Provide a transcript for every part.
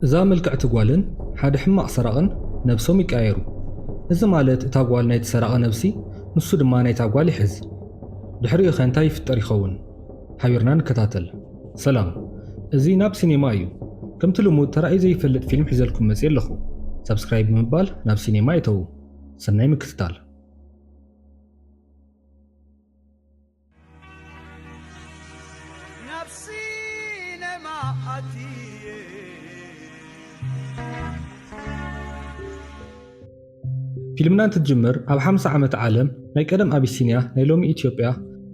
إذا ملكعت ጓልን ሓደ ሕማቕ ሰራቕን ነብሶም ይቃየሩ እዚ ማለት እታ ጓል ናይቲ ሰራቐ ነብሲ ንሱ ድማ ናይታ ጓል ይሕዝ ድሕሪኡ ኸ እንታይ ይፍጠር ይኸውን ሓቢርና ንከታተል ሰላም እዚ ናብ ሲኔማ እዩ ከምቲ ልሙድ ተራእዩ ዘይፈልጥ ፊልም ሒዘልኩም መፅእ ኣለኹ ሰብስክራይብ ብምባል ናብ ሲኔማ ይተዉ ሰናይ ምክትታል ፊልምና እንትጅምር ኣብ 50 ዓመት ዓለም ናይ ቀደም አቢሲንያ ናይ ሎሚ ኢትዮጵያ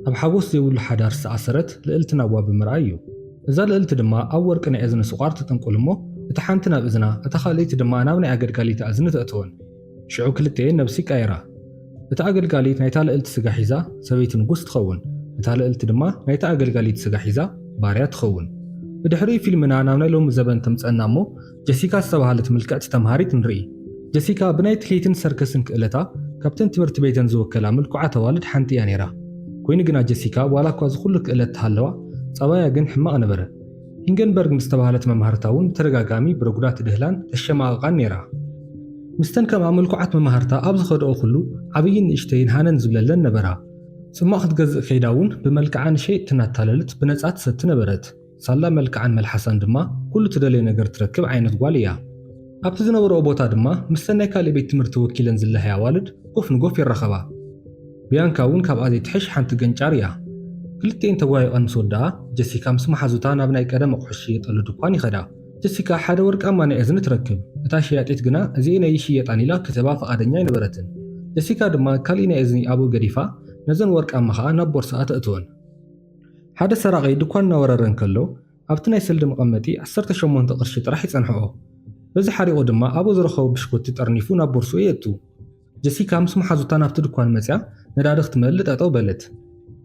ኣብ ሓጎስ ዘይብሉ ሓዳር ዝተኣሰረት ልዕልቲ ናዋ ብምርኣይ እዩ እዛ ልዕልቲ ድማ ኣብ ወርቂ ናይ እዝኒ ስቋር ትጥንቁል እሞ እቲ ሓንቲ ናብ እዝና እታ ካልይቲ ድማ ናብ ናይ ኣገልጋሊት እዝኒ ተእትወን ሽዑ ክልቲአን ነብሲ ይቃየራ እታ ኣገልጋሊት ናይታ ልዕልቲ ስጋ ሒዛ ሰበይቲ ንጉስ ትኸውን እታ ልዕልቲ ድማ ናይታ ኣገልጋሊት ስጋ ሒዛ ባርያ ትኸውን ብድሕሪ ፊልምና ናብ ናይ ሎሚ ዘበን ተምፀና እሞ ጀሲካ ዝተባሃለት ምልክዕቲ ተምሃሪት ንርኢ ጀሲካ ብናይ ትሌትን ሰርከስን ክእለታ ካብተን ትምህርቲ ቤተን ዝወከላ ምልኩዓት ኣዋልድ ሓንቲ እያ ነይራ ኮይኑ ግና ጀሲካ ዋላ እኳ ዝኩሉ ክእለት ተሃለዋ ፀባያ ግን ሕማቕ ነበረ ሂንገንበርግ ምስተባሃለት መምሃርታ እውን ብተደጋጋሚ ብረጉዳት ድህላን ተሸማቕቃን ነይራ ምስተን ከምኣ ምልኩዓት መምሃርታ ኣብ ዝኸድኦ ኩሉ ዓብይን ንእሽተይን ሃነን ዝብለለን ነበራ ጽማቕ ክትገዝእ ከይዳ እውን ብመልክዓን ሸይጥ ትናታለልት ብነፃ ትሰቲ ነበረት ሳላ መልክዓን መልሓሳን ድማ ኩሉ ትደለየ ነገር ትረክብ ዓይነት ጓል እያ ኣብቲ ዝነበረኦ ቦታ ድማ ምስተን ናይ ካልእ ቤት ትምህርቲ ወኪለን ዝለሃያ ኣዋልድ ጎፍ ንጎፍ ይረኸባ ቢያንካ እውን ካብኣ ዘይትሕሽ ሓንቲ ገንጫር እያ ክልቲአን ተጓይቐን ምስ ወድኣ ጀሲካ ምስ መሓዙታ ናብ ናይ ቀደም ኣቑሑ ዝሽየጠሉ ድኳን ይኸዳ ጀሲካ ሓደ ወርቃማ ናይ እዝኒ ትረክብ እታ ሸያጢት ግና እዚአን ኣይሽየጣን ኢላ ክትባ ፈቓደኛ ኣይነበረትን ጀሲካ ድማ ካልእ ናይ እዝኒ ኣብኡ ገዲፋ ነዘን ወርቃማ ከዓ ናብ ቦርሳኣ ተእትወን ሓደ ሰራቒ ድኳን እናወረረን ከሎ ኣብቲ ናይ ሰልዲ መቐመጢ 18 ቅርሺ ጥራሕ ይጸንሕኦ በዚ ሓሪቑ ድማ ኣብኡ ዝረኸቡ ብሽኩቲ ጠርኒፉ ናብ ቦርሱ የእቱ ጀሲካ ምስ መሓዙታ ናብቲ ድኳን መፅያ ነዳዲ ክትመልእ ጠጠው በለት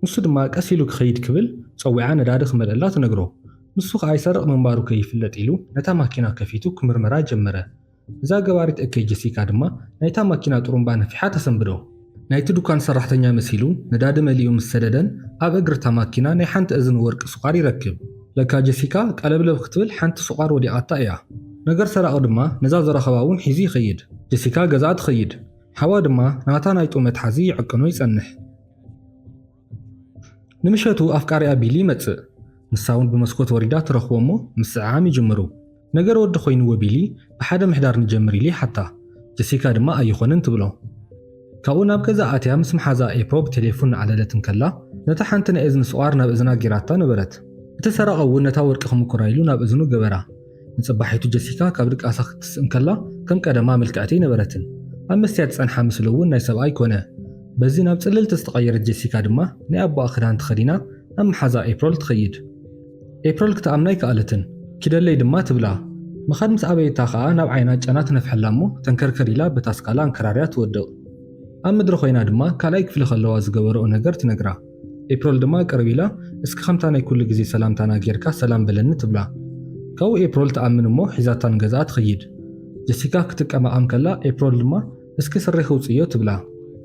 ንሱ ድማ ቀስ ኢሉ ክኸይድ ክብል ፀዊዓ ነዳዲ ክመልአላ ትነግሮ ንሱ ከዓ ይሰርቕ ምንባሩ ከይፍለጥ ኢሉ ነታ ማኪና ከፊቱ ክምርመራ ጀመረ እዛ ገባሪት እከይ ጀሲካ ድማ ናይታ ማኪና ጥሩምባ ነፊሓ ተሰንብዶ ናይቲ ድኳን ሰራሕተኛ መሲሉ ነዳዲ መሊኡ ምስ ሰደደን ኣብ እግርታ ማኪና ናይ ሓንቲ እዝኒ ወርቂ ስቋር ይረክብ ለካ ጀሲካ ቀለብለብ ክትብል ሓንቲ ስቋር ወዲቓታ እያ ነገር ሰራቑ ድማ ነዛ ዘረኸባ እውን ሒዙ ይኸይድ ጀሲካ ገዛኣ ትኸይድ ሓዋ ድማ ናታ ናይ ጡመ መትሓዚ ይዕቅኖ ይጸንሕ ንምሸቱ ኣፍቃሪኣ ቢሊ ይመጽእ ንሳ እውን ብመስኮት ወሪዳ ትረኽቦ እሞ ምስዕዓም ይጅምሩ ነገር ወዲ ኮይኑዎ ቢሊ ብሓደ ምሕዳር ንጀምር ኢሉ ሓታ ጀሲካ ድማ ኣይኾንን ትብሎ ካብኡ ናብ ገዛ ኣትያ ምስ መሓዛ ኤፕሮ ብቴሌፎን ንዓለለትን ከላ ነታ ሓንቲ ናይ እዝኒ ስቋር ናብ እዝና ጌራታ ነበረት እቲ ሰራቐ እውን ነታ ወርቂ ክምኩራ ኢሉ ናብ እዝኑ ገበራ ንጽባሒቱ ጀሲካ ካብ ድቃሳ ክትስእን ከላ ከም ቀደማ ምልክዕቲ ነበረትን ኣብ መስትያት ጸንሓ ምስሊ እውን ናይ ሰብኣይ ኮነ በዚ ናብ ጽልልቲ ዝተቐየረት ጀሲካ ድማ ናይ ኣቦኣ ክዳን ተኸዲና ናብ መሓዛ ኤፕሮል ትኸይድ ኤፕሮል ክትኣምና ኣይከኣለትን ኪደለይ ድማ ትብላ መኻድ ምስ ኣበየታ ከዓ ናብ ዓይና ጨና ትነፍሐላ እሞ ተንከርከር ኢላ በታስካላ እንከራርያ ትወድቕ ኣብ ምድሪ ኮይና ድማ ካልኣይ ክፍሊ ከለዋ ዝገበረኦ ነገር ትነግራ ኤፕሮል ድማ ቅርብ ኢላ እስኪ ከምታ ናይ ኩሉ ግዜ ሰላምታና ጌርካ ሰላም በለኒ ትብላ ካብኡ ኤፕሮል ተኣምን እሞ ሒዛታን ገዛኣ ትኸይድ ጀሲካ ክትቀማቐም ከላ ኤፕሮል ድማ እስኪ ስሪ ክውፅዮ ትብላ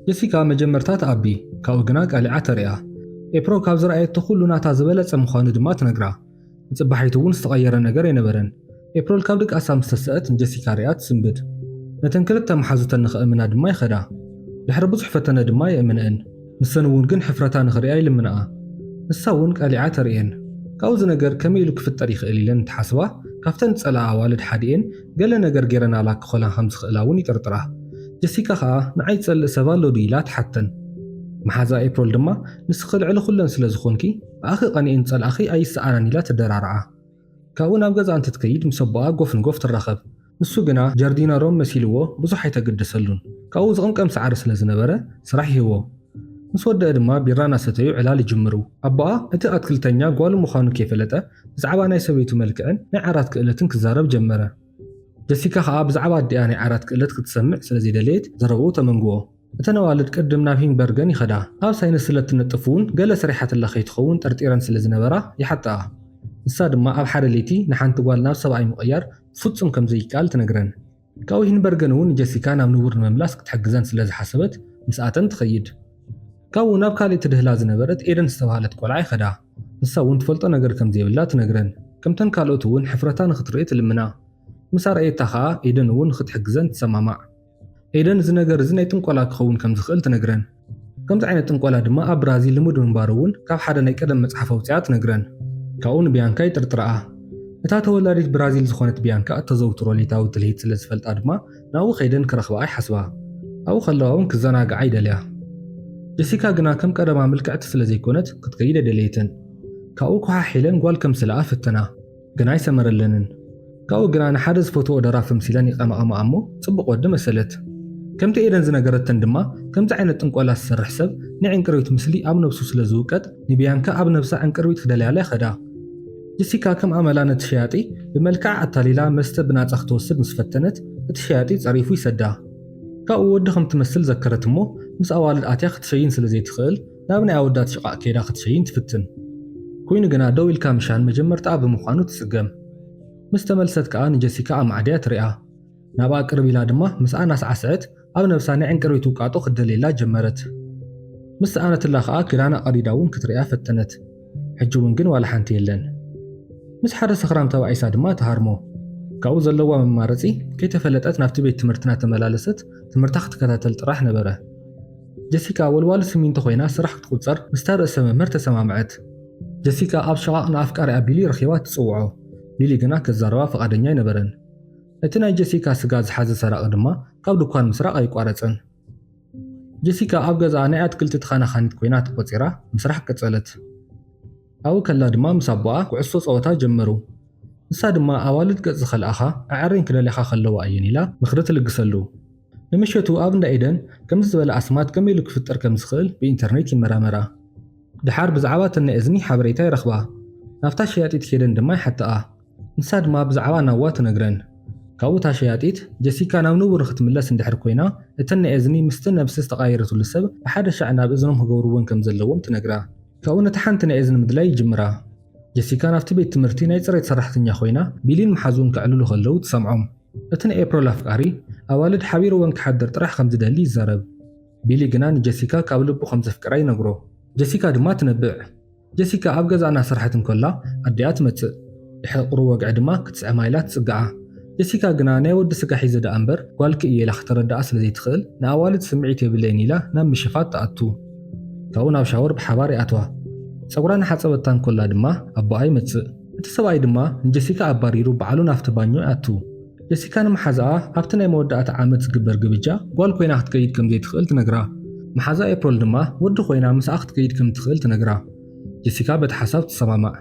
ጀሲካ መጀመርታ ተኣቢ ካብኡ ግና ቃሊዓ ተሪኣ ኤፕሮል ካብ ዝረኣየቶ ኩሉ ናታ ዝበለፀ ምዃኑ ድማ ትነግራ ንጽባሒቱ እውን ዝተቐየረ ነገር ኣይነበረን ኤፕሮል ካብ ድቃሳ ምስ ተስአት ንጀሲካ ሪኣ ትስንብድ ነተን ክልተ መሓዙተን ንኽእምና ድማ ይኸዳ ድሕሪ ብዙሕ ፈተነ ድማ የእምንአን ንሰን እውን ግን ሕፍረታ ንኽሪኣ ይልምንኣ ንሳ እውን ቃሊዓ ተርእየን ካብዚ ነገር ከመይ ኢሉ ክፍጠር ይኽእል ኢለን ትሓስባ ካብተን ጸላኣ ኣዋልድ ሓዲአን ገለ ነገር ጌረናላ ክኾላ ከም ዝኽእላ እውን ይጥርጥራ ጀሲካ ከዓ ንዓይ ጸልእ ሰብ ኣሎ ዱ ኢላ ትሓተን መሓዛ ኤፕሮል ድማ ንስኽልዕሊ ኩለን ስለ ዝኾንኪ ብኣኺ ቐኒአን ጸላእኺ ኣይሰኣናን ኢላ ትደራርዓ ካብኡ ናብ ገዛ እንትትከይድ ምስ ኣቦኣ ጎፍ ንጎፍ ትራኸብ ንሱ ግና ጀርዲነሮም መሲልዎ ብዙሕ ኣይተገደሰሉን ካብኡ ዝቕምቀም ሰዓሪ ስለ ዝነበረ ስራሕ ይህቦ ምስ ወድአ ድማ ቢራ እናሰተዩ ዕላል ይጅምሩ ኣቦኣ እቲ ኣትክልተኛ ጓሉ ምዃኑ ከይፈለጠ ብዛዕባ ናይ ሰበይቱ መልክዕን ናይ ዓራት ክእለትን ክዛረብ ጀመረ ጀሲካ ከዓ ብዛዕባ ኣዲኣ ናይ ዓራት ክእለት ክትሰምዕ ስለ ዘይደለየት ዘረብኡ ተመንግዎ እተን ኣዋልድ ቅድም ናብ ሂንበርገን ይኸዳ ኣብ ሳይንስ ስለ ትነጥፍ እውን ገለ ሰሪሓትላ ከይትኸውን ጠርጢረን ስለ ዝነበራ ይሓጥኣ ንሳ ድማ ኣብ ሓደ ለይቲ ንሓንቲ ጓል ናብ ሰብኣይ ምቕያር ፍጹም ከም ዘይከኣል ትነግረን ካብኡ ሂንበርገን እውን ጀሲካ ናብ ንቡር ንምምላስ ክትሕግዘን ስለ ዝሓሰበት ምስኣተን ትኸይድ ካብኡ ናብ ካልእ ትድህላ ዝነበረት ኤደን ዝተባሃለት ቆልዓ ይኸዳ ንሳ እውን ትፈልጦ ነገር ከም ዘይብላ ትነግረን ከምተን ካልኦት እውን ሕፍረታ ንኽትርኢ ትልምና ምስ ኣርኣየታ ኸኣ ኤደን እውን ክትሕግዘን ትሰማማዕ። ኤደን እዚ ነገር እዚ ናይ ጥንቆላ ክኸውን ከም ዝኽእል ትነግረን። ከምዚ ዓይነት ጥንቆላ ድማ ኣብ ብራዚል ልሙድ ምንባሩ እውን ካብ ሓደ ናይ ቀደም መፅሓፍ ኣውፅኣ ትነግረን። ካብኡ ንቢያንካ ይጥርጥርኣ። እታ ተወላዲት ብራዚል ዝኾነት ቢያንካ እተዘውትሮ ሌታዊ ትልሂት ስለ ዝፈልጣ ድማ ናብኡ ከይደን ክረኽባ ይሓስባ። ኣብኡ ከለዋ እውን ክዘናግዓ ይደልያ። ጀሲካ ግና ከም ቀደማ ምልክዕቲ ስለ ዘይኮነት ክትከይድ ኣይደለየትን። ካብኡ ኳሓሒለን ጓል ከም ስለኣ ፍተና ግና ኣይሰመረለንን። ካብኡ ግና ንሓደ ዝፈትዎ ደራፊ ምሲለን ይቐመቐምኣ እሞ ጽቡቕ ወዲ መሰለት። ከምቲ ኤደን ዝነገረተን ድማ ከምዚ ዓይነት ጥንቆላ ዝሰርሕ ሰብ ንዕንቅርቢት ምስሊ ኣብ ነብሱ ስለ ዝውቀጥ ንቢያንካ ኣብ ነብሳ ዕንቅርቢት ክደልያላ ይኸዳ። ጀሲካ ከም ኣመላ ነቲ ሸያጢ ብመልክዕ ኣታሊላ መስተ ብናፃ ክትወስድ ምስ ፈተነት እቲ ሸያጢ ጸሪፉ ይሰዳ። ካብኡ ወዲ ከም ትመስል ዘከረት እሞ ምስ ኣዋልድ ኣትያ ክትሸይን ስለ ዘይትኽእል ናብ ናይ ኣወዳት ሽቓቕ ከይዳ ክትሸይን ትፍትን። ኮይኑ ግና ደው ኢልካ ምሻን መጀመርታ ብምዃኑ ትጽገም። ምስ ተመልሰት ከዓ ንጀሲካ ኣብ ማዕድያ ትሪኣ። ናብኣ ቅርብ ኢላ ድማ ምስኣ ናስዓስዐት ኣብ ነብሳ ናይ ዕንቅርቢት ውቃጦ ክደልየላ ጀመረት። ምስ ሰኣነትላ ከዓ ክዳና ቀዲዳ እውን ክትሪኣ ፈተነት። ሕጂ እውን ግን ዋላ ሓንቲ የለን። ምስ ሓደ ሰኽራም ተባዒሳ ድማ ተሃርሞ። ካብኡ ዘለዋ መማረፂ ከይተፈለጠት ናብቲ ቤት ትምህርትና ተመላለሰት ትምህርታ ክትከታተል ጥራሕ ነበረ። ጀሲካ ወልዋሉ ስሚንቶ ኮይና ስራሕ ክትቁፀር ምስታ ርእሰ መምህር ተሰማምዐት። ጀሲካ ኣብ ሸቓቕ ንኣፍቃሪኣ ቢሊ ረኺባ ትፅውዖ። ቢሊ ግና ከዛረባ ፈቓደኛ ኣይነበረን። እቲ ናይ ጀሲካ ስጋ ዝሓዘ ሰራቕ ድማ ካብ ድኳን ምስራቕ ኣይቋረፀን። ጀሲካ ኣብ ገዛኣ ናይ ኣትክልቲ ተኻናኻኒት ኮይና ተቆፂራ ምስራሕ ቀጸለት። ኣብኡ ከላ ድማ ምስ ኣቦኣ ኩዕሶ ፀወታ ጀመሩ። ንሳ ድማ ኣዋልድ ገጽ ዝኸልኣኻ ኣዕሪን ክደልያኻ ከለዋ እየን ኢላ ምኽሪ ትልግሰሉ። ንምሸቱ ኣብ እንዳ ኤደን ከምዚ ዝበለ ኣስማት ከመይ ኢሉ ክፍጠር ከም ዝኽእል ብኢንተርኔት ይመራመራ። ድሓር ብዛዕባ ተናይ እዝኒ ሓበሬታ ይረኽባ። ናብታ ሸያጢት ኬደን ድማ ይሓትኣ። ንሳ ድማ ብዛዕባ ናብዋ ትነግረን። ካብኡ እታ ሸያጢት ጀሲካ ናብ ንቡር ክትምለስ እንድሕር ኮይና እተን ናይ እዝኒ ምስቲ ነብሲ ዝተቓየረትሉ ሰብ ብሓደ ሻዕ ናብ እዝኖም ክገብርዎን ከም ዘለዎም ትነግራ። ካብኡ ነቲ ሓንቲ ናይ እዝኒ ምድላይ ይጅምራ። ጀሲካ ናብቲ ቤት ትምህርቲ ናይ ጽሬት ሰራሕተኛ ኮይና ቢሊን መሓዙን ክዕልሉ ከለዉ ትሰምዖም። እቲ ናይ ኤፕሪል ኣፍቃሪ ኣዋልድ ሓቢርዎን ክሓድር ጥራሕ ከም ዝደሊ ይዛረብ። ቢሊ ግና ንጀሲካ ካብ ልቡ ከም ዘፍቅራ ይነግሮ። ጀሲካ ድማ ትነብዕ። ጀሲካ ኣብ ገዛና ስራሕት እንከላ ኣዲኣ ትመጽእ። ድሕሪ ወግዒ ድማ ክትስዕማ ኢላ ትጽግዓ። ጀሲካ ግና ናይ ወዲ ስጋ ሒዘ ደኣ እምበር ጓልኪ እየ ኢላ ክትረዳኣ ስለ ዘይትኽእል ንኣዋልድ ስምዒት የብለይን ኢላ ናብ ምሽፋት ተኣቱ። ካብኡ ናብ ሻወር ብሓባር ይኣትዋ። ፀጉራ ንሓፀበታ እንከላ ድማ ኣቦኣ ይመጽእ። እቲ ሰብኣይ ድማ ንጀሲካ ኣባሪሩ በዓሉ ናብቲ ባኞ ይኣቱ። ጀሲካ ንመሓዛኣ ኣብቲ ናይ መወዳእታ ዓመት ዝግበር ግብጃ ጓል ኮይና ክትከይድ ከም ዘይትኽእል ትነግራ። መሓዛ ኤፕሪል ድማ ወዲ ኮይና ምስኣ ክትከይድ ከም ትኽእል ትነግራ። ጀሲካ በቲ ሓሳብ ትሰማማዕ።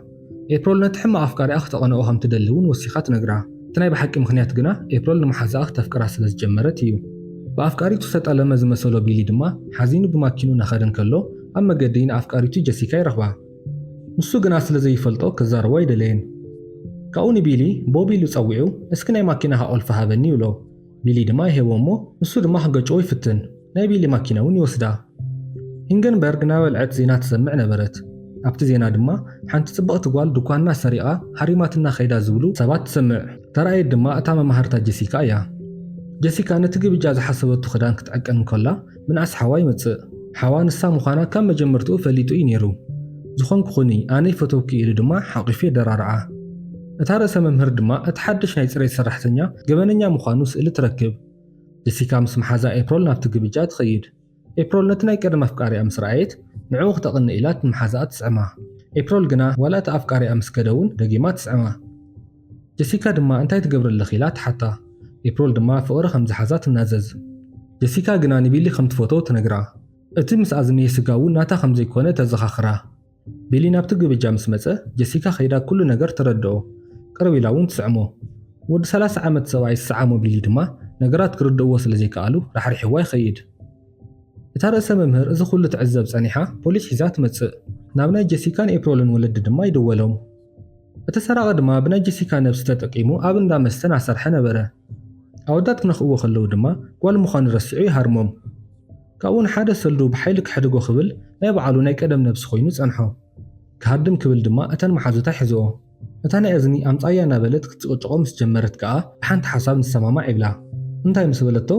ኤፕሪል ነቲ ሕማቕ ኣፍቃሪኣ ክተቐንኦ ከም ትደሊ እውን ወሲኻ ትነግራ። እቲ ናይ ብሓቂ ምኽንያት ግና ኤፕሪል ንመሓዛኣ ክተፍቅራ ስለ ዝጀመረት እዩ። ብኣፍቃሪቱ ዝተጠለመ ዝመሰሎ ቢሊ ድማ ሓዚኑ ብማኪኑ ናኸደ እንከሎ ኣብ መገዲ ንኣፍቃሪቱ ጀሲካ ይረኽባ። ንሱ ግና ስለ ዘይፈልጦ ክዛረቦ ኣይደለየን። ካብኡ ንቢሊ ቦቢ ኢሉ ፀዊዑ እስኪ ናይ ማኪናኻ ቁልፊ ሃበኒ ይብሎ። ቢሊ ድማ ይሄቦ እሞ ንሱ ድማ ክገጭዎ ይፍትን። ናይ ቢሊ ማኪና እውን ይወስዳ። ሂንገንበርግ ናበልዐት ዜና ትሰምዕ ነበረት። ኣብቲ ዜና ድማ ሓንቲ ጽብቕቲ ጓል ድኳንና ሰሪቓ ሃሪማትና ኸይዳ ዝብሉ ሰባት ትሰምዕ። ተራእየት ድማ እታ መማሃርታ ጀሲካ እያ። ጀሲካ ነቲ ግብጃ ዝሓሰበቱ ክዳን ክትዐቀን እንከላ ምንኣስ ሓዋ ይመጽእ። ሓዋ ንሳ ምዃና ካብ መጀመርትኡ ፈሊጡ እዩ ነይሩ። ዝኾንኩኹኒ ኣነይ ፈተውኪ ኢሉ ድማ ሓቒፉ የደራርዓ። እታ ርእሰ መምህር ድማ እቲ ሓድሽ ናይ ጽሬት ሰራሕተኛ ገበነኛ ምዃኑ ስእሊ ትረክብ። ጀሲካ ምስ መሓዛ ኤፕሪል ናብቲ ግብጃ ትኸይድ። ኤፕሪል ነቲ ናይ ቀደም ኣፍቃሪኣ ምስ ረኣየት ንዕኡ ክተቕኒ ኢላ ንመሓዛኣ ትስዕማ። ኤፕሪል ግና ዋላ እቲ ኣፍቃሪኣ ምስ ከደውን ደጊማ ትስዕማ። ጀሲካ ድማ እንታይ ትገብረለኺ ኢላ ትሓታ። ኤፕሪል ድማ ፍቕሪ ከም ዝሓዛ ትናዘዝ። ጀሲካ ግና ንቢሊ ከም ትፈትዎ ትነግራ። እቲ ምስኣ ዝኒሄ ስጋ እውን ናታ ከም ዘይኮነ ተዘኻኽራ። ቢሊ ናብቲ ግብጃ ምስ መፀ ጀሲካ ኸይዳ ኩሉ ነገር ትረድኦ። ቅርብ ኢላ እውን ትስዕሞ። ወዲ 30 ዓመት ሰብኣይ ዝሰዓሞ ቢሊ ድማ ነገራት ክርድእዎ ስለ ዘይከኣሉ ራሕሪሕዋ ይኸይድ። እታ ርእሰ መምህር እዚ ኩሉ ትዕዘብ ጸኒሓ ፖሊስ ሒዛ ትመጽእ። ናብ ናይ ጀሲካን ኤፕሪልን ወለዲ ድማ ይደወሎም። እቲ ሰራቒ ድማ ብናይ ጀሲካ ነብሲ ተጠቂሙ ኣብ እንዳ መስተን ኣሰርሐ ነበረ። ኣወዳት ክነኽእዎ ከለዉ ድማ ጓል ምዃኑ ረሲዑ ይሃርሞም። ካብኡ ንሓደ ሰልዱ ብሓይሊ ክሕድጎ ክብል ናይ በዓሉ ናይ ቀደም ነብሲ ኮይኑ ጸንሖ። ክሃድም ክብል ድማ እተን መሓዙታ ሒዝኦ። እታ ናይ እዝኒ ኣምፃያ እናበለት ክትጭቕጭቆ ምስ ጀመረት ከዓ ብሓንቲ ሓሳብ ንሰማማዕ ይብላ። እንታይ ምስ በለቶ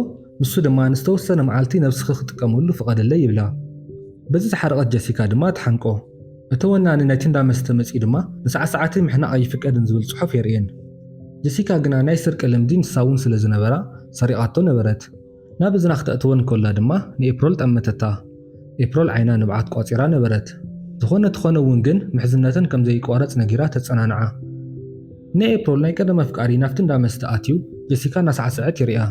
ንሱ ድማ ንዝተወሰነ መዓልቲ ነብስኺ ክጥቀመሉ ፍቐደለይ ይብላ። በዚ ዝሓረቐት ጀሲካ ድማ ትሓንቆ። እቲ ወናኒ ናይቲ እንዳ መስተ መፂኡ ድማ ንሳዕሳዓተይ ምሕናቕ ኣይፍቀድን ዝብል ጽሑፍ የርእየን። ጀሲካ ግና ናይ ስርቂ ልምዲ ንሳውን ስለ ዝነበራ ሰሪቓቶ ነበረት። ናብ እዝና ክትእትወን ከላ ድማ ንኤፕሮል ጠመተታ። ኤፕሮል ዓይና ንብዓት ቋፂራ ነበረት። ዝኾነ ትኾነ እውን ግን ምሕዝነትን ከም ዘይቋረፅ ነጊራ ተፀናንዓ። ንኤፕሮል ናይ ቀደም ኣፍቃሪ ናብቲ እንዳ መስተ ኣትዩ ጀሲካ እናሳዕስዐት ይሪኣ።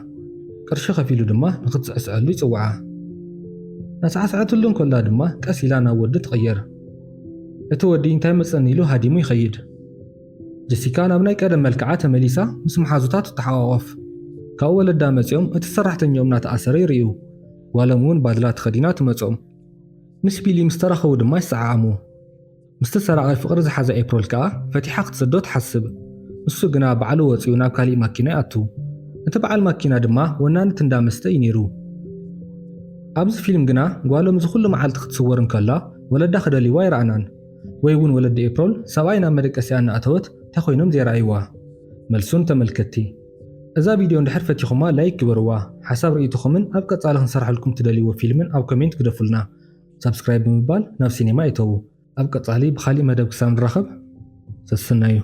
ቅርሺ ከፊሉ ድማ ንክትስዕስዐሉ ይፅውዓ። ናሳዕስዐትሉን ከላ ድማ ቀስ ኢላ ናብ ወዲ ትቕየር። እቲ ወዲ እንታይ መፀኒ ኢሉ ሃዲሙ ይኸይድ። ጀሲካ ናብ ናይ ቀደም መልክዓ ተመሊሳ ምስ መሓዙታት ትተሓቋቆፍ። ካብኡ ወለዳ መፂኦም እቲ ሰራሕተኛኦም እናተኣሰረ ይርዩ። ጓሎም እውን ባድላ ተኸዲና ትመፆም። ምስ ቢሊ ምስ ተረኸቡ ድማ ይሰዓዓሙ። ምስቲ ሰራቓይ ፍቕሪ ዝሓዘ ኤፕሮል ከዓ ፈቲሓ ክትሰዶ ትሓስብ። ንሱ ግና በዓሉ ወፂኡ ናብ ካሊእ ማኪና ይኣቱ። እቲ በዓል ማኪና ድማ ወናኒት እንዳ መስተ እዩ ነይሩ። ኣብዚ ፊልም ግና ጓሎም ዝኩሉ መዓልቲ ክትስወር እንከላ ወለዳ ክደልይዋ ይረኣናን። ወይ እውን ወለዲ ኤፕሮል ሰብኣይ ናብ መደቀሲያ እናኣተወት እንታይ ኮይኖም ዘይረኣይዋ። መልሱን ተመልከቲ። እዛ ቪድዮ እንድሕር ፈቲኹማ ላይክ ግበርዋ። ሓሳብ ርኢትኹምን ኣብ ቀጻሊ ክንሰርሐልኩም ትደልይዎ ፊልምን ኣብ ኮሜንት ግደፉልና። ሰብስክራይብ ብምባል ናብ ሲኔማ ይተዉ። ኣብ ቀጻሊ ብኻሊእ መደብ ክሳብ ንራኸብ ሰስና እዩ።